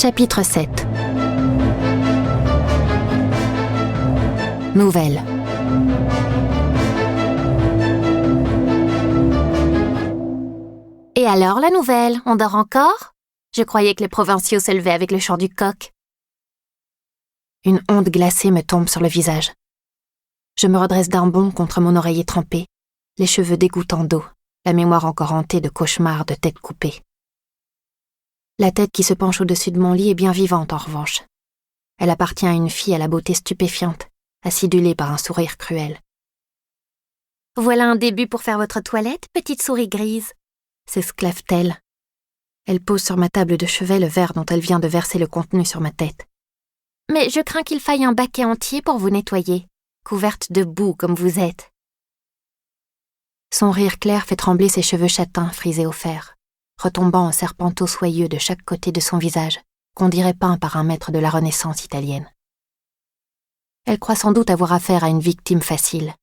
Chapitre 7. Nouvelle. Et alors, la nouvelle, on dort encore? Je croyais que les provinciaux se levaient avec le chant du coq. Une onde glacée me tombe sur le visage. Je me redresse d'un bond contre mon oreiller trempé, les cheveux dégoûtants d'eau, la mémoire encore hantée de cauchemars de tête coupée. La tête qui se penche au-dessus de mon lit est bien vivante en revanche. Elle appartient à une fille à la beauté stupéfiante, acidulée par un sourire cruel. « Voilà un début pour faire votre toilette, petite souris grise !» s'esclave-t-elle. Elle pose sur ma table de chevet le verre dont elle vient de verser le contenu sur ma tête. « Mais je crains qu'il faille un baquet entier pour vous nettoyer, couverte de boue comme vous êtes. » Son rire clair fait trembler ses cheveux châtains frisés au fer, retombant en serpenteaux soyeux de chaque côté de son visage, qu'on dirait peint par un maître de la Renaissance italienne. Elle croit sans doute avoir affaire à une victime facile,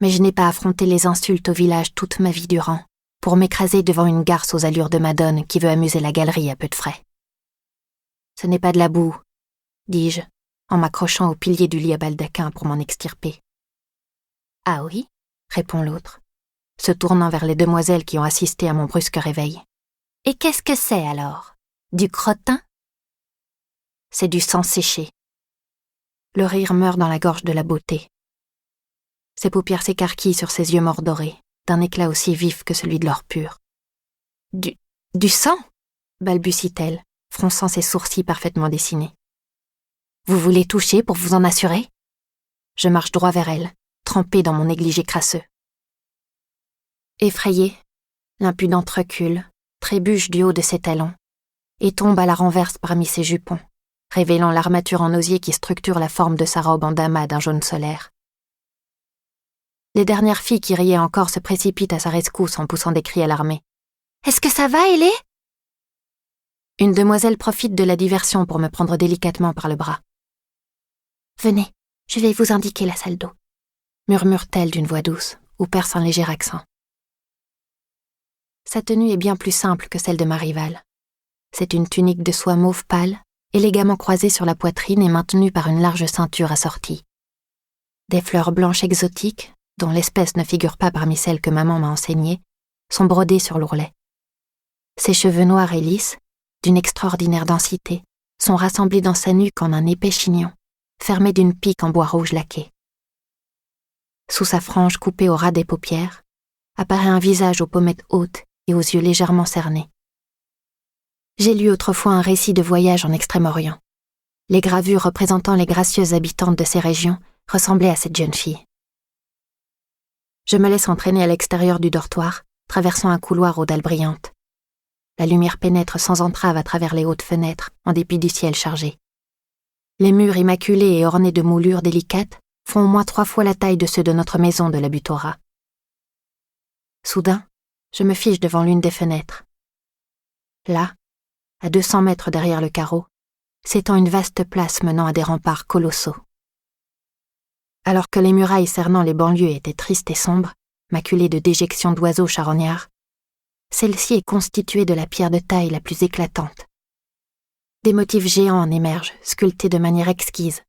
mais je n'ai pas affronté les insultes au village toute ma vie durant, pour m'écraser devant une garce aux allures de Madone qui veut amuser la galerie à peu de frais. « Ce n'est pas de la boue, » dis-je, en m'accrochant au pilier du lit à baldaquin pour m'en extirper. « Ah oui ?» répond l'autre, se tournant vers les demoiselles qui ont assisté à mon brusque réveil. « Et qu'est-ce que c'est alors? Du crottin ?» C'est du sang séché. Le rire meurt dans la gorge de la beauté. Ses paupières s'écarquillent sur ses yeux mordorés, d'un éclat aussi vif que celui de l'or pur. « Du sang ?» balbutie-t-elle, fronçant ses sourcils parfaitement dessinés. « Vous voulez toucher pour vous en assurer ?» Je marche droit vers elle, trempée dans mon négligé crasseux. Effrayée, l'impudente recule, trébuche du haut de ses talons, et tombe à la renverse parmi ses jupons, révélant l'armature en osier qui structure la forme de sa robe en damas d'un jaune solaire. Les dernières filles qui riaient encore se précipitent à sa rescousse en poussant des cris alarmés. « Est-ce que ça va, Hélé ?» Une demoiselle profite de la diversion pour me prendre délicatement par le bras. « Venez, je vais vous indiquer la salle d'eau » murmure-t-elle d'une voix douce, ou perce un léger accent. Sa tenue est bien plus simple que celle de ma rivale. C'est une tunique de soie mauve pâle, élégamment croisée sur la poitrine et maintenue par une large ceinture assortie. Des fleurs blanches exotiques, dont l'espèce ne figure pas parmi celles que maman m'a enseignées, sont brodées sur l'ourlet. Ses cheveux noirs et lisses, d'une extraordinaire densité, sont rassemblés dans sa nuque en un épais chignon, fermé d'une pique en bois rouge laqué. Sous sa frange coupée au ras des paupières, apparaît un visage aux pommettes hautes et aux yeux légèrement cernés. J'ai lu autrefois un récit de voyage en Extrême-Orient. Les gravures représentant les gracieuses habitantes de ces régions ressemblaient à cette jeune fille. Je me laisse entraîner à l'extérieur du dortoir, traversant un couloir aux dalles brillantes. La lumière pénètre sans entrave à travers les hautes fenêtres, en dépit du ciel chargé. Les murs immaculés et ornés de moulures délicates font au moins 3 fois la taille de ceux de notre maison de la Butora. Soudain, je me fige devant l'une des fenêtres. Là, à 200 mètres derrière le carreau, s'étend une vaste place menant à des remparts colossaux. Alors que les murailles cernant les banlieues étaient tristes et sombres, maculées de déjections d'oiseaux charognards, celle-ci est constituée de la pierre de taille la plus éclatante. Des motifs géants en émergent, sculptés de manière exquise.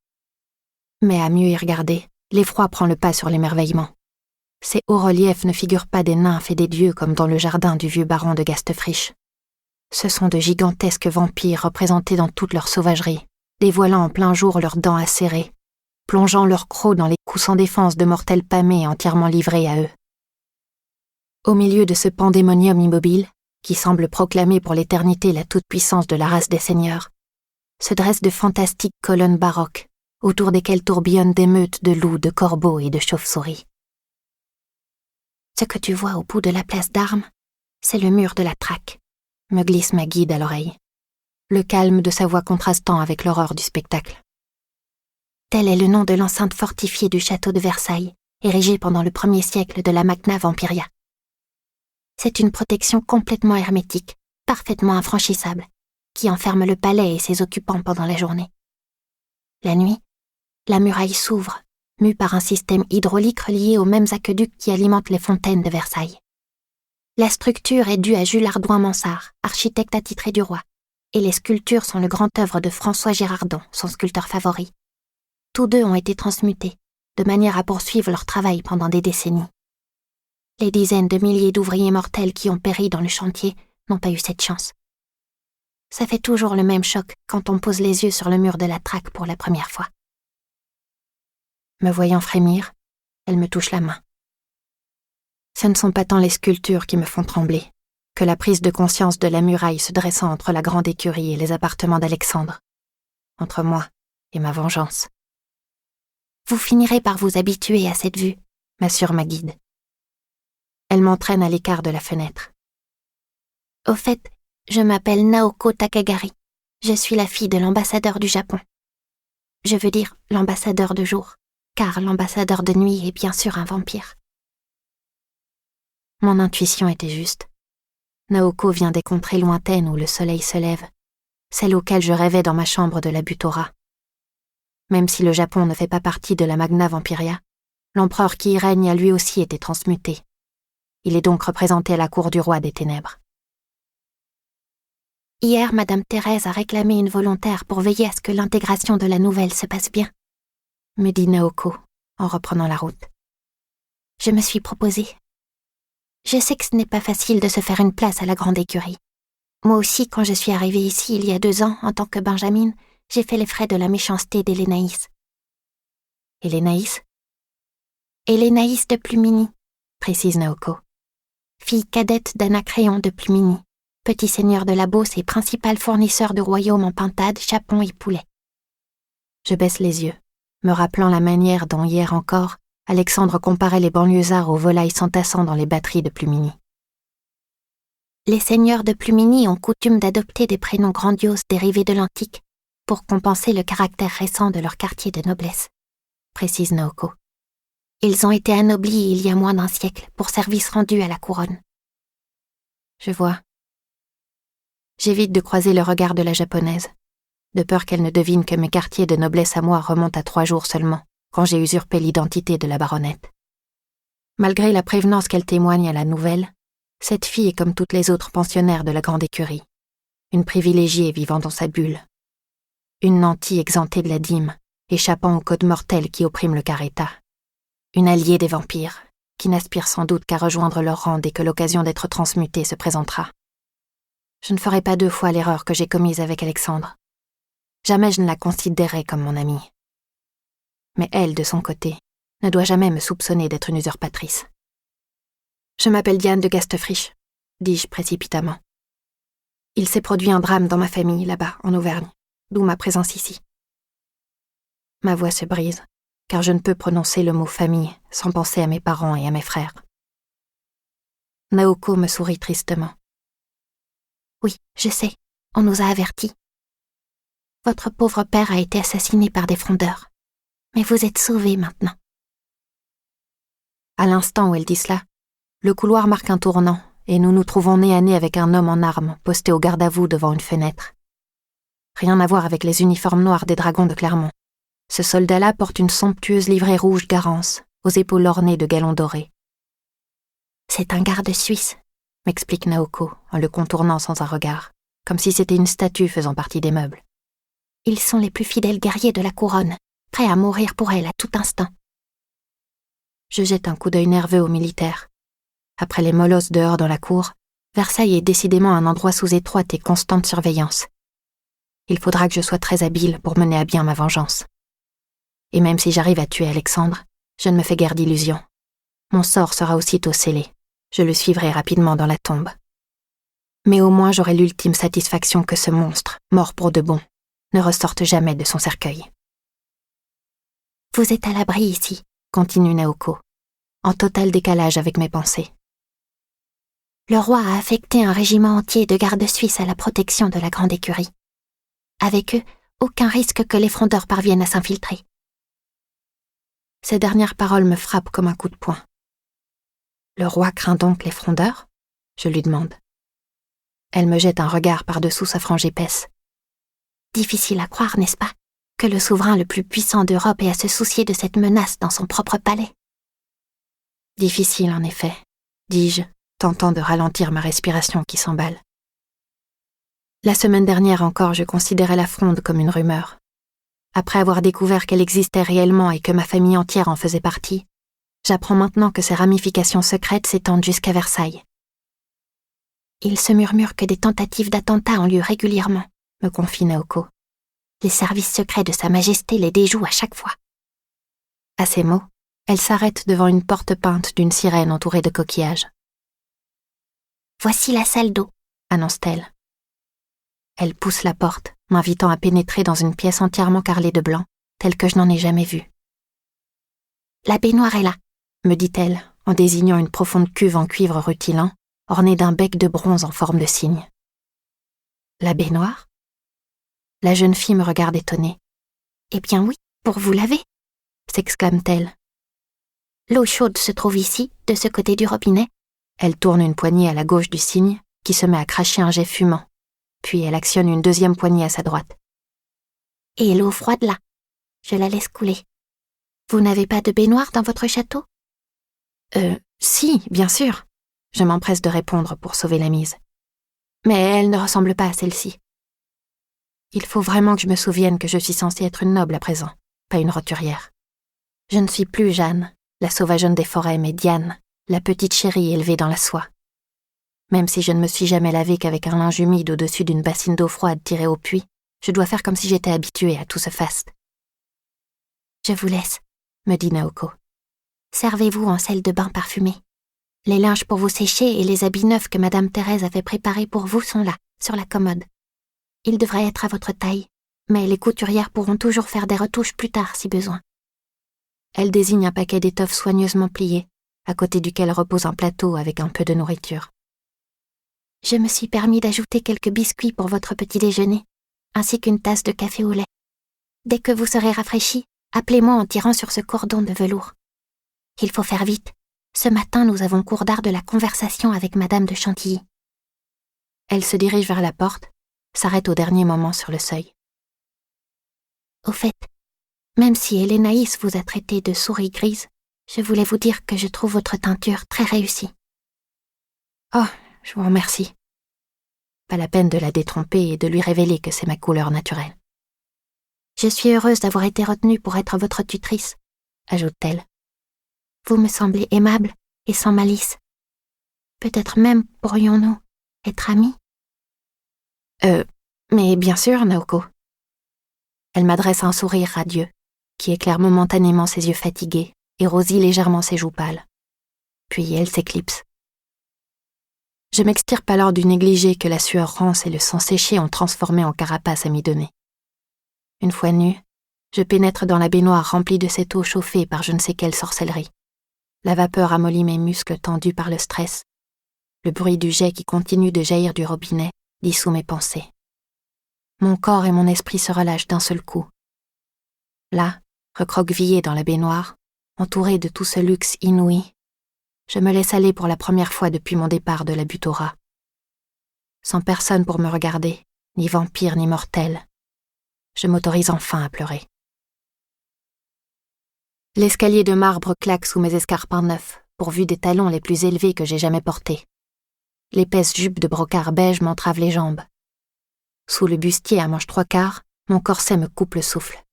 Mais à mieux y regarder, l'effroi prend le pas sur l'émerveillement. Ces hauts reliefs ne figurent pas des nymphes et des dieux comme dans le jardin du vieux baron de Gastefriche. Ce sont de gigantesques vampires représentés dans toute leur sauvagerie, dévoilant en plein jour leurs dents acérées, plongeant leurs crocs dans les coups sans défense de mortels pâmés entièrement livrés à eux. Au milieu de ce pandémonium immobile, qui semble proclamer pour l'éternité la toute-puissance de la race des seigneurs, se dressent de fantastiques colonnes baroques, autour desquelles tourbillonnent des meutes de loups, de corbeaux et de chauves-souris. « Ce que tu vois au bout de la place d'armes, c'est le mur de la traque », me glisse ma guide à l'oreille, le calme de sa voix contrastant avec l'horreur du spectacle. Tel est le nom de l'enceinte fortifiée du château de Versailles, érigée pendant le 1er siècle de la Magna Vampiria. C'est une protection complètement hermétique, parfaitement infranchissable, qui enferme le palais et ses occupants pendant la journée. La nuit, la muraille s'ouvre, mue par un système hydraulique relié aux mêmes aqueducs qui alimentent les fontaines de Versailles. La structure est due à Jules Ardouin-Mansart, architecte attitré du roi, et les sculptures sont le grand œuvre de François Girardon, son sculpteur favori. Tous deux ont été transmutés, de manière à poursuivre leur travail pendant des décennies. Les dizaines de milliers d'ouvriers mortels qui ont péri dans le chantier n'ont pas eu cette chance. Ça fait toujours le même choc quand on pose les yeux sur le mur de la traque pour la première fois. Me voyant frémir, elle me touche la main. Ce ne sont pas tant les sculptures qui me font trembler, que la prise de conscience de la muraille se dressant entre la grande écurie et les appartements d'Alexandre, entre moi et ma vengeance. Vous finirez par vous habituer à cette vue, m'assure ma guide. Elle m'entraîne à l'écart de la fenêtre. Au fait, je m'appelle Naoko Takagari. Je suis la fille de l'ambassadeur du Japon. Je veux dire l'ambassadeur de jour, car l'ambassadeur de nuit est bien sûr un vampire. Mon intuition était juste. Naoko vient des contrées lointaines où le soleil se lève, celle auquel je rêvais dans ma chambre de la Butora. Même si le Japon ne fait pas partie de la Magna Vampiria, l'empereur qui y règne a lui aussi été transmuté. Il est donc représenté à la cour du roi des ténèbres. Hier, Madame Thérèse a réclamé une volontaire pour veiller à ce que l'intégration de la nouvelle se passe bien, me dit Naoko, en reprenant la route. Je me suis proposée. Je sais que ce n'est pas facile de se faire une place à la grande écurie. Moi aussi, quand je suis arrivée ici il y a 2 ans, en tant que Benjamin, j'ai fait les frais de la méchanceté d'Hélénaïs. Hélénaïs? Hélénaïs de Plumini, précise Naoko. Fille cadette d'Anacréon de Plumini, petit seigneur de la Beauce et principal fournisseur de royaume en pintade, chapon et poulet. Je baisse les yeux, me rappelant la manière dont hier encore, Alexandre comparait les banlieusards aux volailles s'entassant dans les batteries de Plumini. Les seigneurs de Plumini ont coutume d'adopter des prénoms grandioses dérivés de l'antique pour compenser le caractère récent de leur quartier de noblesse, précise Naoko. Ils ont été anoblis il y a moins d'1 siècle pour service rendu à la couronne. Je vois. J'évite de croiser le regard de la japonaise, de peur qu'elle ne devine que mes quartiers de noblesse à moi remontent à 3 jours seulement, quand j'ai usurpé l'identité de la baronette. Malgré la prévenance qu'elle témoigne à la nouvelle, cette fille est comme toutes les autres pensionnaires de la grande écurie, une privilégiée vivant dans sa bulle, une nantie exemptée de la dîme, échappant au code mortel qui opprime le Caréta, une alliée des vampires, qui n'aspire sans doute qu'à rejoindre leur rang dès que l'occasion d'être transmutée se présentera. Je ne ferai pas 2 fois l'erreur que j'ai commise avec Alexandre. Jamais je ne la considérais comme mon amie. Mais elle, de son côté, ne doit jamais me soupçonner d'être une usurpatrice. Je m'appelle Diane de Gastefriche, dis-je précipitamment. Il s'est produit un drame dans ma famille, là-bas, en Auvergne, d'où ma présence ici. Ma voix se brise, car je ne peux prononcer le mot famille sans penser à mes parents et à mes frères. Naoko me sourit tristement. Oui, je sais, on nous a avertis. Votre pauvre père a été assassiné par des frondeurs. Mais vous êtes sauvés maintenant. À l'instant où elle dit cela, le couloir marque un tournant et nous nous trouvons nez à nez avec un homme en armes posté au garde-à-vous devant une fenêtre. Rien à voir avec les uniformes noirs des dragons de Clermont. Ce soldat-là porte une somptueuse livrée rouge Garance, aux épaules ornées de galons dorés. C'est un garde suisse, m'explique Naoko en le contournant sans un regard, comme si c'était une statue faisant partie des meubles. Ils sont les plus fidèles guerriers de la couronne, prêts à mourir pour elle à tout instant. Je jette un coup d'œil nerveux aux militaires. Après les molosses dehors dans la cour, Versailles est décidément un endroit sous étroite et constante surveillance. Il faudra que je sois très habile pour mener à bien ma vengeance. Et même si j'arrive à tuer Alexandre, je ne me fais guère d'illusions. Mon sort sera aussitôt scellé. Je le suivrai rapidement dans la tombe. Mais au moins j'aurai l'ultime satisfaction que ce monstre, mort pour de bon, ne ressorte jamais de son cercueil. Vous êtes à l'abri ici, continue Naoko, en total décalage avec mes pensées. Le roi a affecté un régiment entier de gardes suisses à la protection de la grande écurie. Avec eux, aucun risque que les frondeurs parviennent à s'infiltrer. Ces dernières paroles me frappent comme un coup de poing. Le roi craint donc les frondeurs ? Je lui demande. Elle me jette un regard par-dessous sa frange épaisse. Difficile à croire, n'est-ce pas, que le souverain le plus puissant d'Europe ait à se soucier de cette menace dans son propre palais. Difficile, en effet, dis-je, tentant de ralentir ma respiration qui s'emballe. La semaine dernière encore, je considérais la fronde comme une rumeur. Après avoir découvert qu'elle existait réellement et que ma famille entière en faisait partie, j'apprends maintenant que ses ramifications secrètes s'étendent jusqu'à Versailles. Il se murmure que des tentatives d'attentat ont lieu régulièrement, me confie Naoko. Les services secrets de Sa Majesté les déjouent à chaque fois. À ces mots, elle s'arrête devant une porte peinte d'une sirène entourée de coquillages. « Voici la salle d'eau », annonce-t-elle. Elle pousse la porte, m'invitant à pénétrer dans une pièce entièrement carrelée de blanc, telle que je n'en ai jamais vue. « La baignoire est là », me dit-elle, en désignant une profonde cuve en cuivre rutilant, ornée d'un bec de bronze en forme de cygne. « La baignoire ?» La jeune fille me regarde étonnée. « Eh bien oui, pour vous laver !» s'exclame-t-elle. « L'eau chaude se trouve ici, de ce côté du robinet. » Elle tourne une poignée à la gauche du cygne, qui se met à cracher un jet fumant. Puis elle actionne une deuxième poignée à sa droite. « Et l'eau froide là, je la laisse couler. Vous n'avez pas de baignoire dans votre château ?»« Si, bien sûr. » Je m'empresse de répondre pour sauver la mise. Mais elle ne ressemble pas à celle-ci. Il faut vraiment que je me souvienne que je suis censée être une noble à présent, pas une roturière. Je ne suis plus Jeanne, la sauvageonne des forêts, mais Diane, la petite chérie élevée dans la soie. Même si je ne me suis jamais lavée qu'avec un linge humide au-dessus d'une bassine d'eau froide tirée au puits, je dois faire comme si j'étais habituée à tout ce faste. « Je vous laisse », me dit Naoko. « Servez-vous en salle de bain parfumée. Les linges pour vous sécher et les habits neufs que Madame Thérèse avait préparés pour vous sont là, sur la commode. Ils devraient être à votre taille, mais les couturières pourront toujours faire des retouches plus tard si besoin. » Elle désigne un paquet d'étoffes soigneusement pliées, à côté duquel repose un plateau avec un peu de nourriture. « Je me suis permis d'ajouter quelques biscuits pour votre petit déjeuner, ainsi qu'une tasse de café au lait. Dès que vous serez rafraîchi, appelez-moi en tirant sur ce cordon de velours. Il faut faire vite. Ce matin, nous avons cours d'art de la conversation avec Madame de Chantilly. » Elle se dirige vers la porte, s'arrête au dernier moment sur le seuil. « Au fait, même si Hélénaïs vous a traité de souris grise, je voulais vous dire que je trouve votre teinture très réussie. »« Oh, je vous remercie. » Pas la peine de la détromper et de lui révéler que c'est ma couleur naturelle. « Je suis heureuse d'avoir été retenue pour être votre tutrice, » ajoute-t-elle. « Vous me semblez aimable et sans malice. Peut-être même pourrions-nous être amis ? » Mais bien sûr, Naoko. » Elle m'adresse un sourire radieux, qui éclaire momentanément ses yeux fatigués et rosille légèrement ses joues pâles. Puis elle s'éclipse. Je m'extirpe alors du négligé que la sueur rance et le sang séché ont transformé en carapace amidonnée. Une fois nue, je pénètre dans la baignoire remplie de cette eau chauffée par je ne sais quelle sorcellerie. La vapeur amollit mes muscles tendus par le stress. Le bruit du jet qui continue de jaillir du robinet dissout mes pensées. Mon corps et mon esprit se relâchent d'un seul coup. Là, recroquevillé dans la baignoire, entouré de tout ce luxe inouï, je me laisse aller pour la première fois depuis mon départ de la butte aux rats. Sans personne pour me regarder, ni vampire ni mortel, je m'autorise enfin à pleurer. L'escalier de marbre claque sous mes escarpins neufs, pourvus des talons les plus élevés que j'ai jamais portés. L'épaisse jupe de brocart beige m'entrave les jambes. Sous le bustier à manches 3/4, mon corset me coupe le souffle.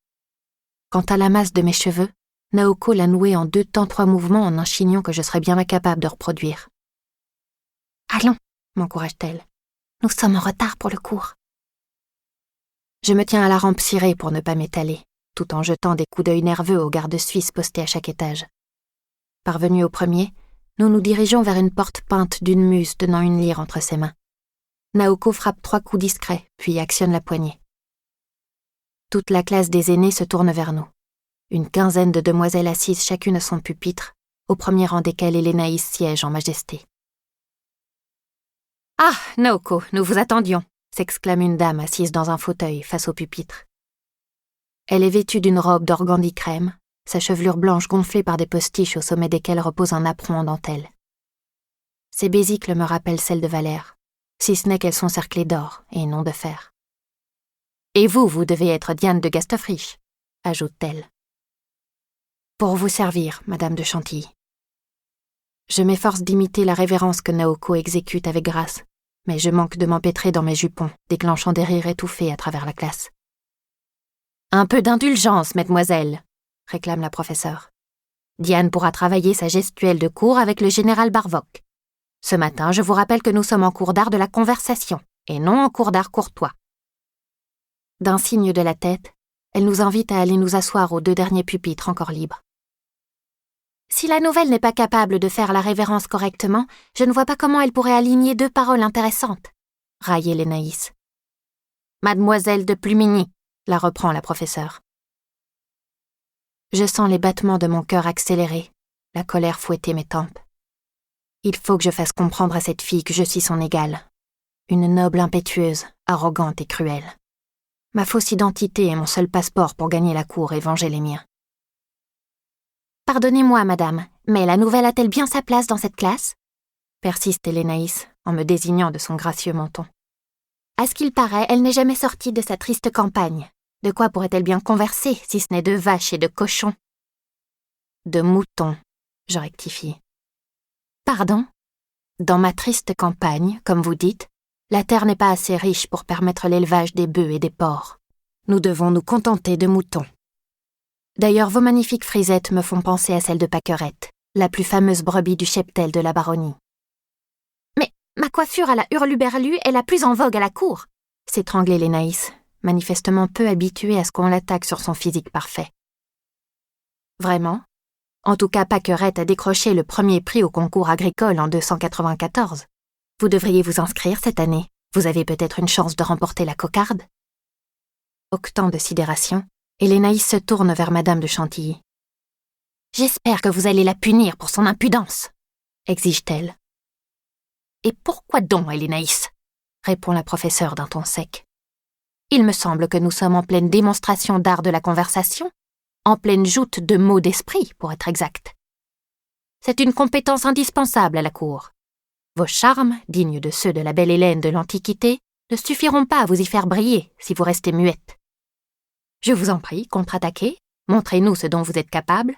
Quant à la masse de mes cheveux, Naoko l'a nouée en 2 temps 3 mouvements en un chignon que je serais bien incapable de reproduire. « Allons », m'encourage-t-elle. « Nous sommes en retard pour le cours. » Je me tiens à la rampe cirée pour ne pas m'étaler, tout en jetant des coups d'œil nerveux aux gardes suisses postés à chaque étage. Parvenus au premier, nous nous dirigeons vers une porte peinte d'une muse tenant une lyre entre ses mains. Naoko frappe 3 coups discrets, puis actionne la poignée. Toute la classe des aînés se tourne vers nous. Une quinzaine de demoiselles assises chacune à son pupitre, au premier rang desquelles Hélénaïs siège en majesté. « Ah, Naoko, nous vous attendions !» s'exclame une dame assise dans un fauteuil face au pupitre. Elle est vêtue d'une robe d'organdi crème, sa chevelure blanche gonflée par des postiches au sommet desquels repose un apron en dentelle. Ses besicles me rappellent celles de Valère, si ce n'est qu'elles sont cerclées d'or et non de fer. « Et vous, vous devez être Diane de Gastofriche », ajoute-t-elle. « Pour vous servir, Madame de Chantilly. » Je m'efforce d'imiter la révérence que Naoko exécute avec grâce, mais je manque de m'empêtrer dans mes jupons, déclenchant des rires étouffés à travers la classe. « Un peu d'indulgence, mademoiselle !» réclame la professeure. « Diane pourra travailler sa gestuelle de cours avec le général Barvock. Ce matin, je vous rappelle que nous sommes en cours d'art de la conversation, et non en cours d'art courtois. » D'un signe de la tête, elle nous invite à aller nous asseoir aux 2 derniers pupitres encore libres. « Si la nouvelle n'est pas capable de faire la révérence correctement, je ne vois pas comment elle pourrait aligner 2 paroles intéressantes, » raillait Lénaïs. « Mademoiselle de Plumigny, » la reprend la professeure. Je sens les battements de mon cœur accélérer, la colère fouetter mes tempes. Il faut que je fasse comprendre à cette fille que je suis son égale. Une noble impétueuse, arrogante et cruelle. Ma fausse identité est mon seul passeport pour gagner la cour et venger les miens. « Pardonnez-moi, madame, mais la nouvelle a-t-elle bien sa place dans cette classe ?» persiste Lénaïs en me désignant de son gracieux menton. « À ce qu'il paraît, elle n'est jamais sortie de sa triste campagne. De quoi pourrait-elle bien converser, si ce n'est de vaches et de cochons ?»« De moutons, » je rectifie. « Pardon ? Dans ma triste campagne, comme vous dites, la terre n'est pas assez riche pour permettre l'élevage des bœufs et des porcs. Nous devons nous contenter de moutons. D'ailleurs, vos magnifiques frisettes me font penser à celle de Pâquerette, la plus fameuse brebis du cheptel de la baronnie. »« Mais ma coiffure à la hurluberlu est la plus en vogue à la cour !» s'étranglait Lénaïs, manifestement peu habituée à ce qu'on l'attaque sur son physique parfait. « Vraiment ? En tout cas, Pâquerette a décroché le premier prix au concours agricole en 294. Vous devriez vous inscrire cette année. Vous avez peut-être une chance de remporter la cocarde. » Octant de sidération, et Lénaïs se tourne vers Madame de Chantilly. « J'espère que vous allez la punir pour son impudence, » exige-t-elle. « Et pourquoi donc, Lénaïs ?» répond la professeure d'un ton sec. « Il me semble que nous sommes en pleine démonstration d'art de la conversation, en pleine joute de mots d'esprit, pour être exact. C'est une compétence indispensable à la cour. Vos charmes, dignes de ceux de la belle Hélène de l'Antiquité, ne suffiront pas à vous y faire briller si vous restez muette. Je vous en prie, contre-attaquez, montrez-nous ce dont vous êtes capable. »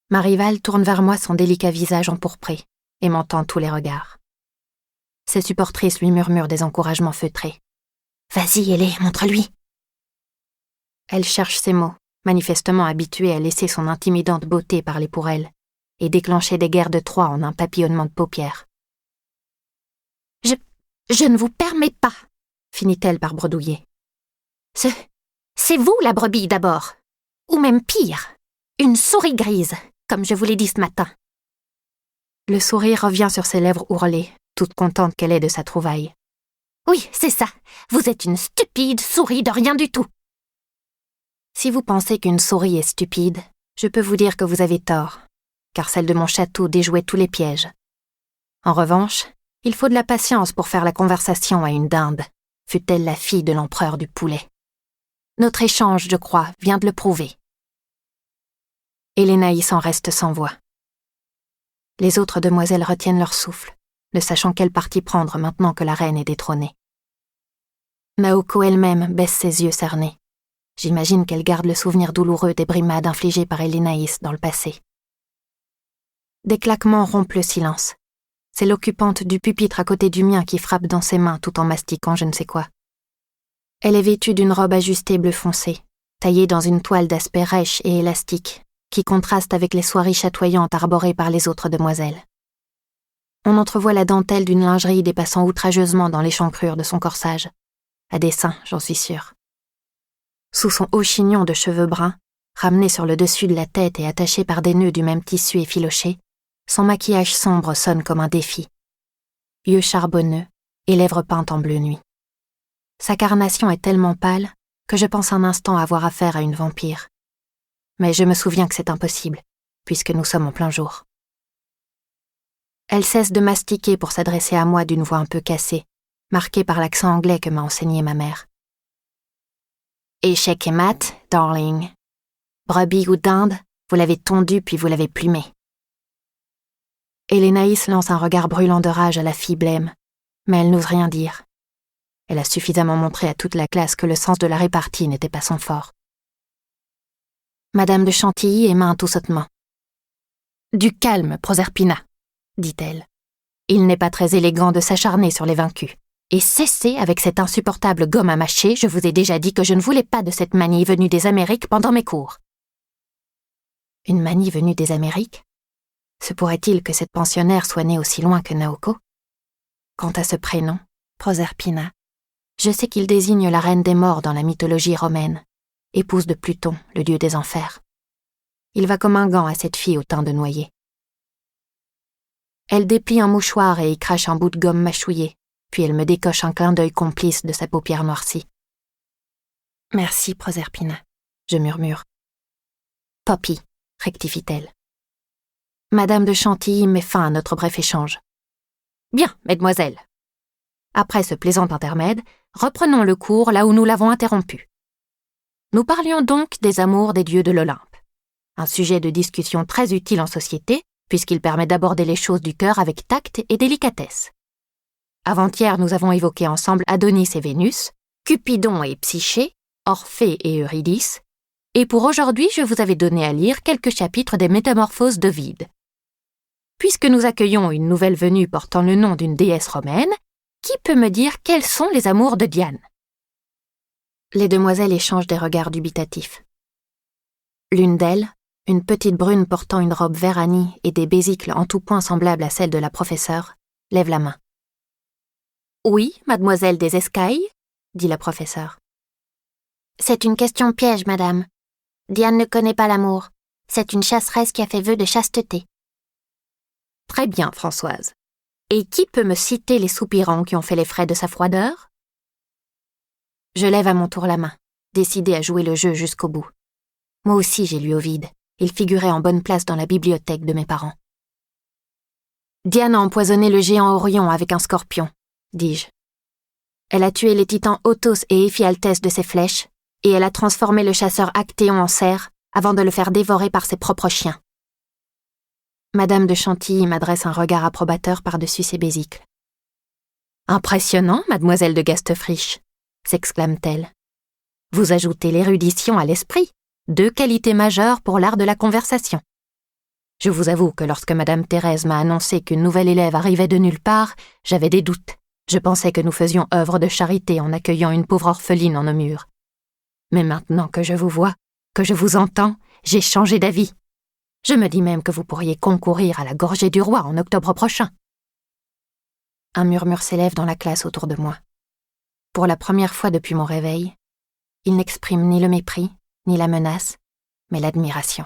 Ma rivale tourne vers moi son délicat visage empourpré et m'entend tous les regards. Ses supportrices lui murmurent des encouragements feutrés. « Vas-y, Hélé, montre-lui !» Elle cherche ses mots, manifestement habituée à laisser son intimidante beauté parler pour elle, et déclencher des guerres de Troie en un papillonnement de paupières. « Je ne vous permets pas !» finit-elle par bredouiller. « C'est vous la brebis d'abord, ou même pire, une souris grise, comme je vous l'ai dit ce matin. » Le sourire revient sur ses lèvres ourlées, toute contente qu'elle est de sa trouvaille. « Oui, c'est ça, vous êtes une stupide souris de rien du tout. » Si vous pensez qu'une souris est stupide, je peux vous dire que vous avez tort, car celle de mon château déjouait tous les pièges. En revanche, il faut de la patience pour faire la conversation à une dinde, fût-elle la fille de l'empereur du poulet. Notre échange, je crois, vient de le prouver. Et Lénaïs en reste sans voix. Les autres demoiselles retiennent leur souffle, ne sachant quel parti prendre maintenant que la reine est détrônée. Naoko elle-même baisse ses yeux cernés. J'imagine qu'elle garde le souvenir douloureux des brimades infligées par Lénaïs dans le passé. Des claquements rompent le silence. C'est l'occupante du pupitre à côté du mien qui frappe dans ses mains tout en mastiquant je ne sais quoi. Elle est vêtue d'une robe ajustée bleu foncé, taillée dans une toile d'aspect rêche et élastique, qui contraste avec les soieries chatoyantes arborées par les autres demoiselles. On entrevoit la dentelle d'une lingerie dépassant outrageusement dans l'échancrure de son corsage. À dessein, j'en suis sûre. Sous son haut chignon de cheveux bruns, ramené sur le dessus de la tête et attaché par des nœuds du même tissu effiloché, son maquillage sombre sonne comme un défi. Yeux charbonneux et lèvres peintes en bleu nuit. Sa carnation est tellement pâle que je pense un instant avoir affaire à une vampire. Mais je me souviens que c'est impossible, puisque nous sommes en plein jour. Elle cesse de mastiquer pour s'adresser à moi d'une voix un peu cassée, marquée par l'accent anglais que m'a enseigné ma mère. Échec et mat, darling. Brebis ou dinde, vous l'avez tondu puis vous l'avez plumé. Et Lénaïs lance un regard brûlant de rage à la fille blême, mais elle n'ose rien dire. Elle a suffisamment montré à toute la classe que le sens de la répartie n'était pas son fort. Madame de Chantilly émet un tout sautement. « Du calme, Proserpina, dit-elle. Il n'est pas très élégant de s'acharner sur les vaincus. Et cessez avec cette insupportable gomme à mâcher, je vous ai déjà dit que je ne voulais pas de cette manie venue des Amériques pendant mes cours. Une manie venue des Amériques? Se pourrait-il que cette pensionnaire soit née aussi loin que Naoko? Quant à ce prénom, Proserpina, je sais qu'il désigne la reine des morts dans la mythologie romaine, épouse de Pluton, le dieu des enfers. Il va comme un gant à cette fille au teint de noyer. Elle déplie un mouchoir et y crache un bout de gomme mâchouillée, puis elle me décoche un clin d'œil complice de sa paupière noircie. « Merci, Proserpina », je murmure. « Poppy », rectifie-t-elle. Madame de Chantilly met fin à notre bref échange. « Bien, mesdemoiselles. » Après ce plaisant intermède, reprenons le cours là où nous l'avons interrompu. Nous parlions donc des amours des dieux de l'Olympe. Un sujet de discussion très utile en société, puisqu'il permet d'aborder les choses du cœur avec tact et délicatesse. Avant-hier, nous avons évoqué ensemble Adonis et Vénus, Cupidon et Psyché, Orphée et Eurydice, et pour aujourd'hui, je vous avais donné à lire quelques chapitres des Métamorphoses d'Ovide. Puisque nous accueillons une nouvelle venue portant le nom d'une déesse romaine, qui peut me dire quels sont les amours de Diane? Les demoiselles échangent des regards dubitatifs. L'une d'elles, une petite brune portant une robe vert-anis et des besicles en tout point semblables à celles de la professeure, lève la main. « Oui, mademoiselle des Escailles ?» dit la professeure. « C'est une question piège, madame. Diane ne connaît pas l'amour. C'est une chasseresse qui a fait vœu de chasteté. » Très bien, Françoise. Et qui peut me citer les soupirants qui ont fait les frais de sa froideur? Je lève à mon tour la main, décidée à jouer le jeu jusqu'au bout. Moi aussi j'ai lu Ovide. Il figurait en bonne place dans la bibliothèque de mes parents. Diane a empoisonné le géant Orion avec un scorpion, dis-je. Elle a tué les titans Othos et Éphialtès de ses flèches, et elle a transformé le chasseur Actéon en cerf avant de le faire dévorer par ses propres chiens. Madame de Chantilly m'adresse un regard approbateur par-dessus ses besicles. « Impressionnant, mademoiselle de Gastefriche !» s'exclame-t-elle. « Vous ajoutez l'érudition à l'esprit, deux qualités majeures pour l'art de la conversation. Je vous avoue que lorsque madame Thérèse m'a annoncé qu'une nouvelle élève arrivait de nulle part, j'avais des doutes. Je pensais que nous faisions œuvre de charité en accueillant une pauvre orpheline en nos murs. Mais maintenant que je vous vois, que je vous entends, j'ai changé d'avis. Je me dis même que vous pourriez concourir à la gorgée du roi en octobre prochain. » Un murmure s'élève dans la classe autour de moi. Pour la première fois depuis mon réveil, il n'exprime ni le mépris, ni la menace, mais l'admiration.